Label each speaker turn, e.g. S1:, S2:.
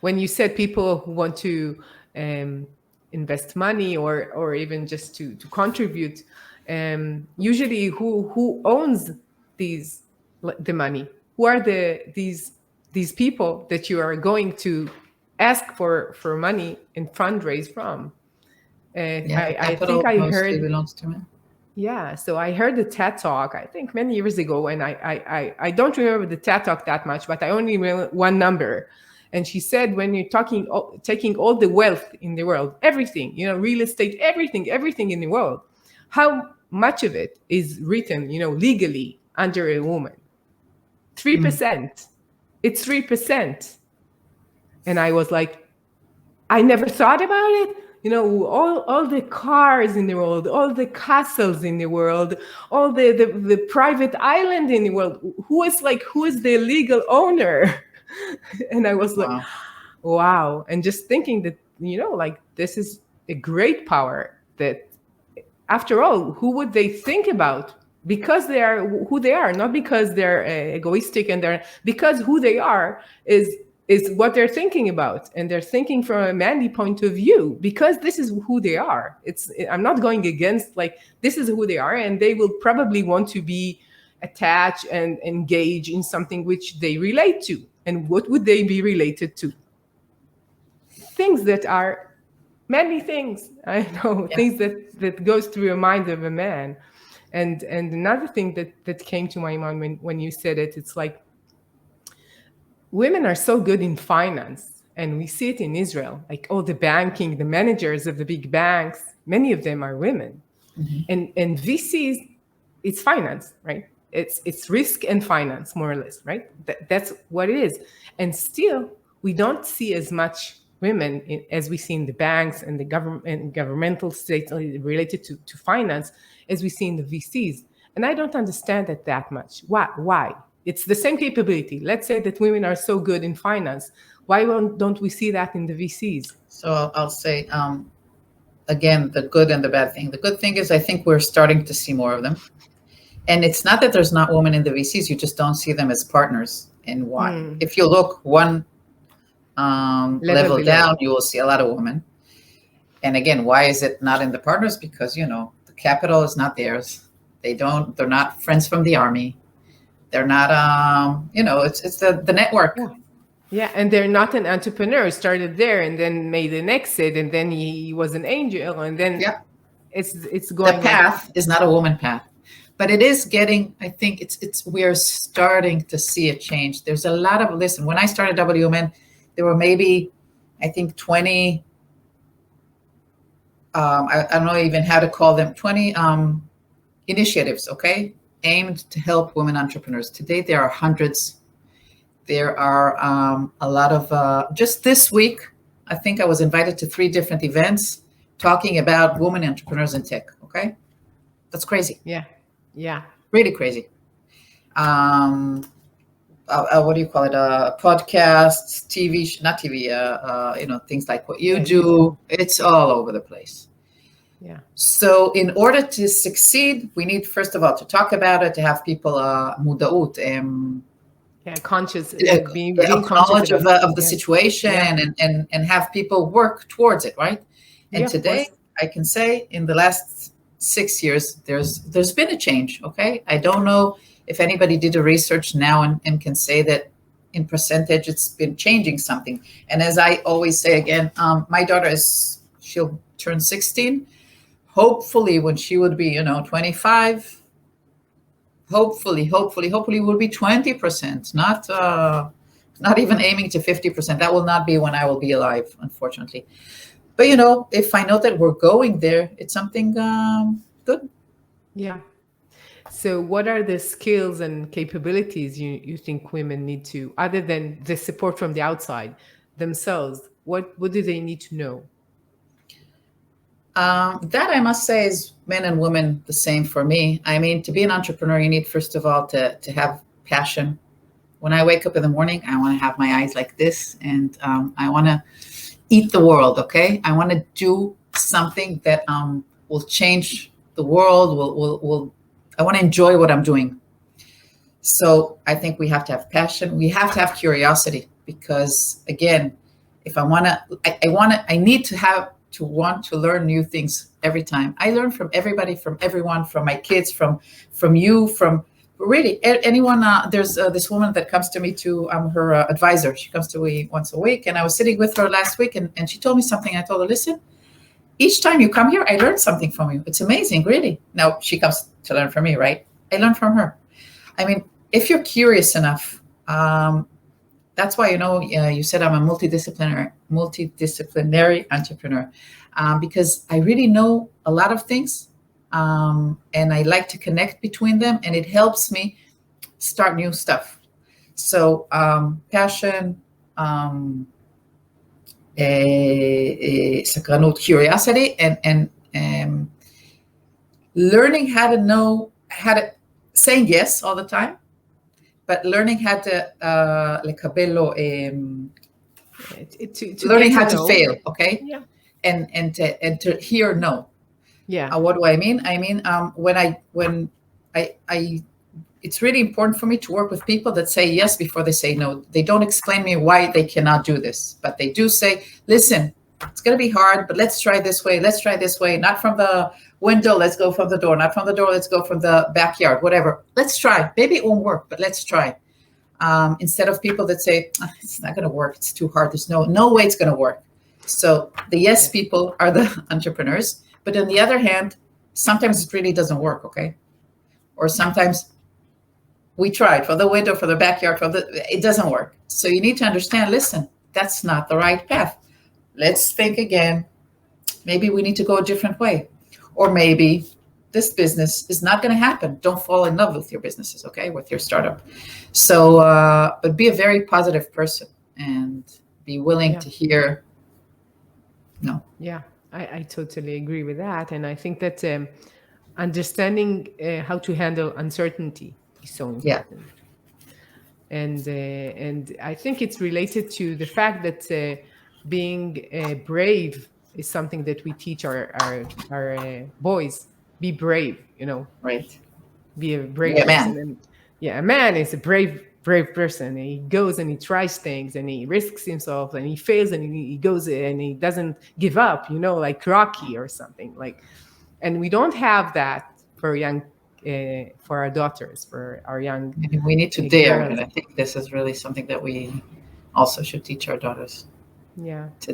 S1: when you said people who want to invest money or even just to contribute, usually who owns these the money? Who are these people that you are going to ask for money and fundraise from?
S2: Yeah, the
S1: I think
S2: capital
S1: I
S2: mostly
S1: heard,
S2: belongs to men.
S1: yeah. So I heard the TED talk, I think many years ago, and I don't remember the TED talk that much, but I only remember one number. And she said, when you're taking all the wealth in the world, everything, real estate, everything in the world, how much of it is written, legally under a woman? 3%. It's 3%. And I was like, I never thought about it. All the cars in the world, all the castles in the world, all the private island in the world. Who is the legal owner? And I was like,
S2: Wow.
S1: wow. And just thinking that, this is a great power that, after all, who would they think about? Because they are who they are, not because they're egoistic, and they're because who they are is what they're thinking about, and they're thinking from a manly point of view, because this is who they are. I'm not going against, this is who they are, and they will probably want to be attached and engage in something which they relate to. And what would they be related to? Things that are many things. I know,
S2: Yeah.
S1: things that goes through a mind of a man. And another thing that came to my mind when you said it, it's like, women are so good in finance, and we see it in Israel, like all the banking, the managers of the big banks, many of them are women. And VCs, it's finance, right? It's risk and finance, more or less, right? That's what it is. And still, we don't see as much women as we see in the banks and the government and governmental states related to finance as we see in the VCs. And I don't understand it that much. Why? It's the same capability. Let's say that women are so good in finance. Why don't we see that in the VCs?
S2: So I'll say, again, the good and the bad thing. The good thing is I think we're starting to see more of them. And it's not that there's not women in the VCs, you just don't see them as partners. And why? If you look one level down, you will see a lot of women. And again, why is it not in the partners? Because, the capital is not theirs. They're not friends from the army. They're not, it's the network.
S1: Yeah, and they're not an entrepreneur. Started there and then made an exit, and then he was an angel, and then it's going.
S2: The path is not a woman path, but it is getting. I think we're starting to see a change. There's a lot of when I started WMN, there were maybe, I think 20. I don't know even how to call them, 20 initiatives, okay, aimed to help women entrepreneurs. Today there are hundreds. There are a lot of, just this week, I think I was invited to 3 different events talking about women entrepreneurs in tech, okay? That's crazy.
S1: Yeah.
S2: Really crazy. What do you call it? Podcasts, TV, not TV, things like what you do. It's all over the place.
S1: Yeah.
S2: So in order to succeed, we need, first of all, to talk about it, to have people muda'ut,
S1: conscious,
S2: being knowledge of the situation, and have people work towards it, right? And today, I can say in the last 6 years, there's been a change, okay? I don't know if anybody did a research now and can say that in percentage it's been changing something. And as I always say again, my daughter she'll turn 16. Hopefully when she would be, 25, hopefully will be 20%, not even aiming to 50%. That will not be when I will be alive, unfortunately. But if I know that we're going there, it's something good.
S1: Yeah. So what are the skills and capabilities you think women need to, other than the support from the outside themselves, what do they need to know?
S2: That I must say is men and women the same for me. I mean, to be an entrepreneur, you need, first of all, to have passion. When I wake up in the morning, I want to have my eyes like this, and I want to eat the world, okay? I want to do something that will change the world, I want to enjoy what I'm doing. So I think we have to have passion. We have to have curiosity, because, again, If I want to, I need to have to want to learn new things every time. I learn from everybody, from everyone, from my kids, from you, from really anyone. There's this woman that comes to me to, I'm her advisor. She comes to me once a week, and I was sitting with her last week, and she told me something. I told her, listen, each time you come here, I learn something from you. It's amazing, really. Now she comes to learn from me, right? I learn from her. I mean, if you're curious enough, that's why, you said I'm a multidisciplinary entrepreneur, because I really know a lot of things, and I like to connect between them, and it helps me start new stuff. So passion, sakranut, curiosity, and learning how to know how to saying yes all the time, but learning how to learning how to fail, okay?
S1: Yeah.
S2: And to hear no.
S1: Yeah.
S2: What do I mean? I mean, when I it's really important for me to work with people that say yes before they say no. They don't explain me why they cannot do this, but they do say, listen, it's going to be hard, but let's try this way. Let's try this way. Not from the window. Let's go from the door. Not from the door. Let's go from the backyard, whatever. Let's try. Maybe it won't work, but let's try. Instead of people that say, it's not going to work. It's too hard. There's no way it's going to work. So the yes people are the entrepreneurs. But on the other hand, sometimes it really doesn't work, okay? Or sometimes we tried for the window, for the backyard, it doesn't work. So you need to understand, listen, that's not the right path. Let's think again. Maybe we need to go a different way. Or maybe this business is not going to happen. Don't fall in love with your businesses, okay, with your startup. So, but be a very positive person and be willing to hear no.
S1: Yeah, I totally agree with that. And I think that understanding how to handle uncertainty is so important. And I think it's related to the fact that being brave is something that we teach our boys. Be brave,
S2: Right.
S1: Be a brave person. And a man is a brave person. And he goes and he tries things and he risks himself and he fails and he goes and he doesn't give up, like Rocky or something. And we don't have that for for our daughters, for our young.
S2: We need to dare, and I think this is really something that we also should teach our daughters.
S1: Yeah.
S2: To